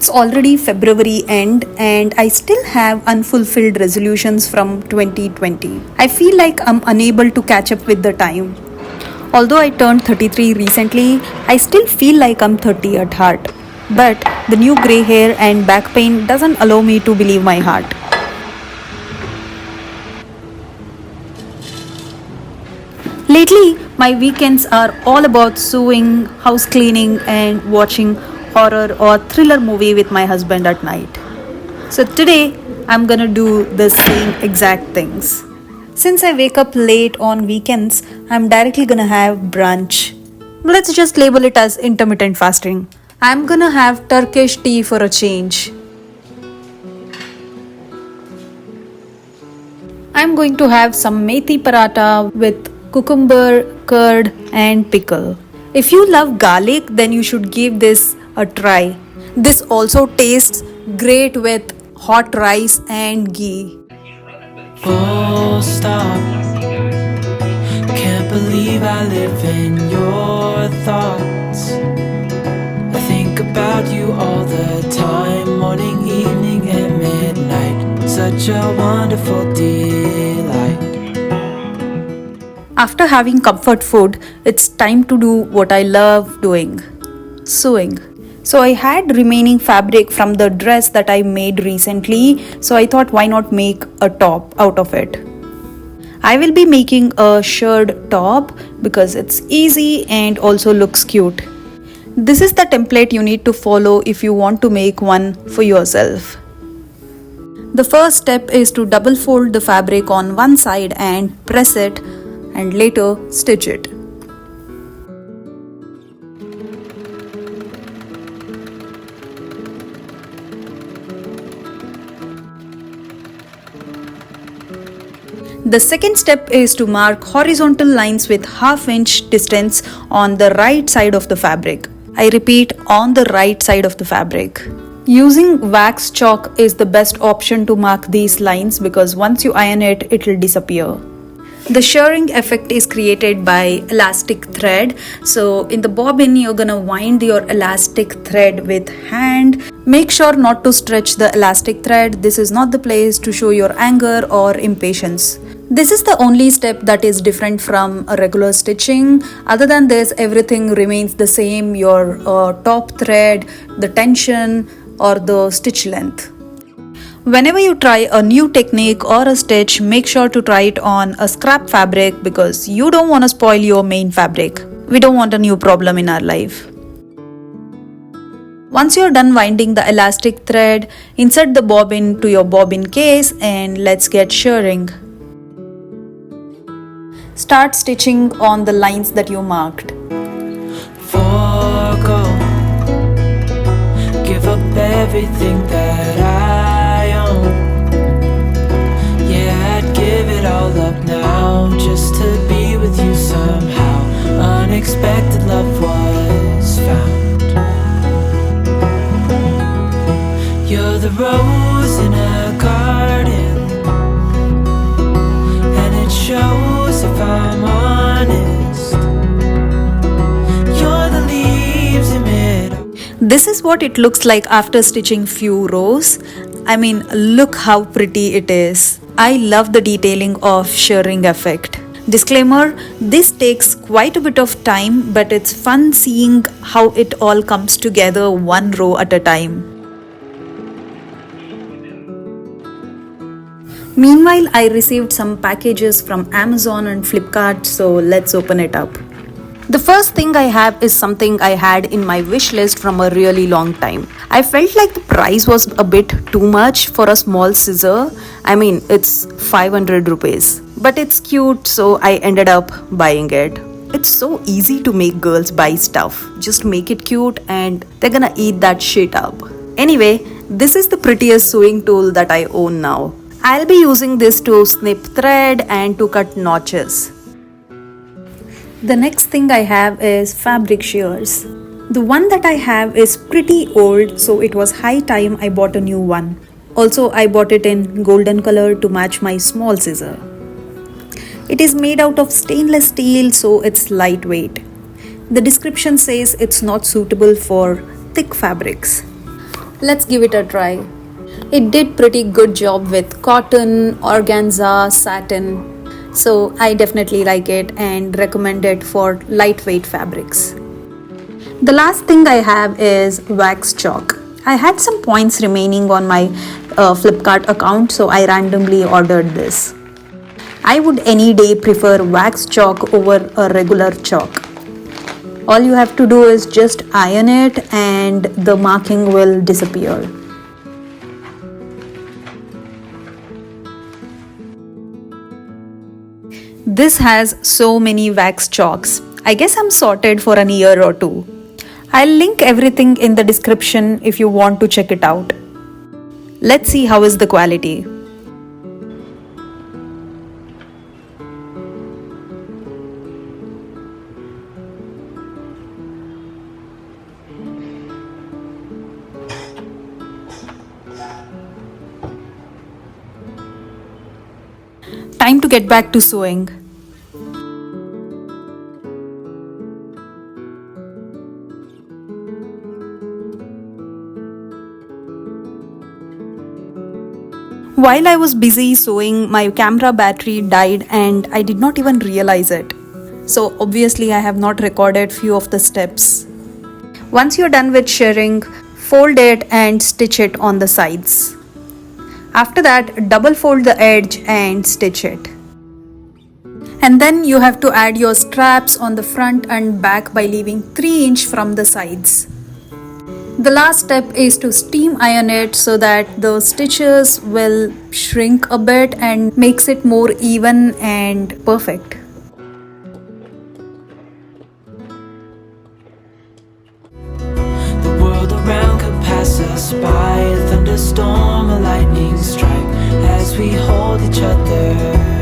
It's already February end and I still have unfulfilled resolutions from 2020. I feel like I'm unable to catch up with the time. Although I turned 33 recently, I still feel like I'm 30 at heart. But the new grey hair and back pain doesn't allow me to believe my heart. Lately, my weekends are all about sewing, house cleaning, and watching horror or thriller movie with my husband at night. So today, I'm gonna do the same exact things. Since I wake up late on weekends, I'm directly gonna have brunch. Let's just label it as intermittent fasting. I'm gonna have Turkish tea for a change. I'm going to have some methi paratha with cucumber, curd, and pickle. If you love garlic, then you should give this a try. This also tastes great with hot rice and ghee. Full stop. Can't believe I live in your thoughts. I think about you all the time, morning, evening, and midnight. Such a wonderful delight. After having comfort food, it's time to do what I love doing, sewing. So I had remaining fabric from the dress that I made recently, so I thought why not make a top out of it. I will be making a shirred top because it's easy and also looks cute. This is the template you need to follow if you want to make one for yourself. The first step is to double fold the fabric on one side and press it, and later stitch it. The second step is to mark horizontal lines with half-inch distance on the right side of the fabric. I repeat, on the right side of the fabric. Using wax chalk is the best option to mark these lines because once you iron it, it will disappear. The shirring effect is created by elastic thread. So in the bobbin, you're gonna wind your elastic thread with hand. Make sure not to stretch the elastic thread. This is not the place to show your anger or impatience. This is the only step that is different from a regular stitching. Other than this, everything remains the same. Your top thread, the tension, or the stitch length. Whenever you try a new technique or a stitch, make sure to try it on a scrap fabric because you don't want to spoil your main fabric. We don't want a new problem in our life. Once you're done winding the elastic thread, insert the bobbin to your bobbin case and let's get shirring. Start stitching on the lines that you marked. Forgo. Give up everything that I own. Yeah, I'd give it all up now just to be with you somehow. Unexpected love was found. You're the rose in a garden, and it shows if I'm honest. You're the leaves in mid. This is what it looks like after stitching few rows. I mean, look how pretty it is. I love the detailing of shirring effect. Disclaimer, this takes quite a bit of time, but it's fun seeing how it all comes together one row at a time. Meanwhile, I received some packages from Amazon and Flipkart, so let's open it up. The first thing I have is something I had in my wish list from a really long time. I felt like the price was a bit too much for a small scissor. I mean, it's 500 rupees. But it's cute, so I ended up buying it. It's so easy to make girls buy stuff. Just make it cute and they're gonna eat that shit up. Anyway, this is the prettiest sewing tool that I own now. I'll be using this to snip thread and to cut notches. The next thing I have is fabric shears. The one that I have is pretty old, so it was high time I bought a new one. Also, I bought it in golden color to match my small scissor. It is made out of stainless steel, so it's lightweight. The description says it's not suitable for thick fabrics. Let's give it a try. It did pretty good job with cotton, organza, satin. So I definitely like it and recommend it for lightweight fabrics. The last thing I have is wax chalk. I had some points remaining on my Flipkart account, so I randomly ordered this. I would any day prefer wax chalk over a regular chalk. All you have to do is just iron it and the marking will disappear. This has so many wax chalks. I guess I'm sorted for an year or two. I'll link everything in the description if you want to check it out. Let's see how is the quality. Time to get back to sewing. While I was busy sewing, my camera battery died and I did not even realize it. So obviously I have not recorded few of the steps. Once you're done with shirring, fold it and stitch it on the sides. After that, double fold the edge and stitch it. And then you have to add your straps on the front and back by leaving 3 inch from the sides. The last step is to steam iron it so that the stitches will shrink a bit and makes it more even and perfect. The world around could pass us by, a thunderstorm, a lightning strike, as we hold each other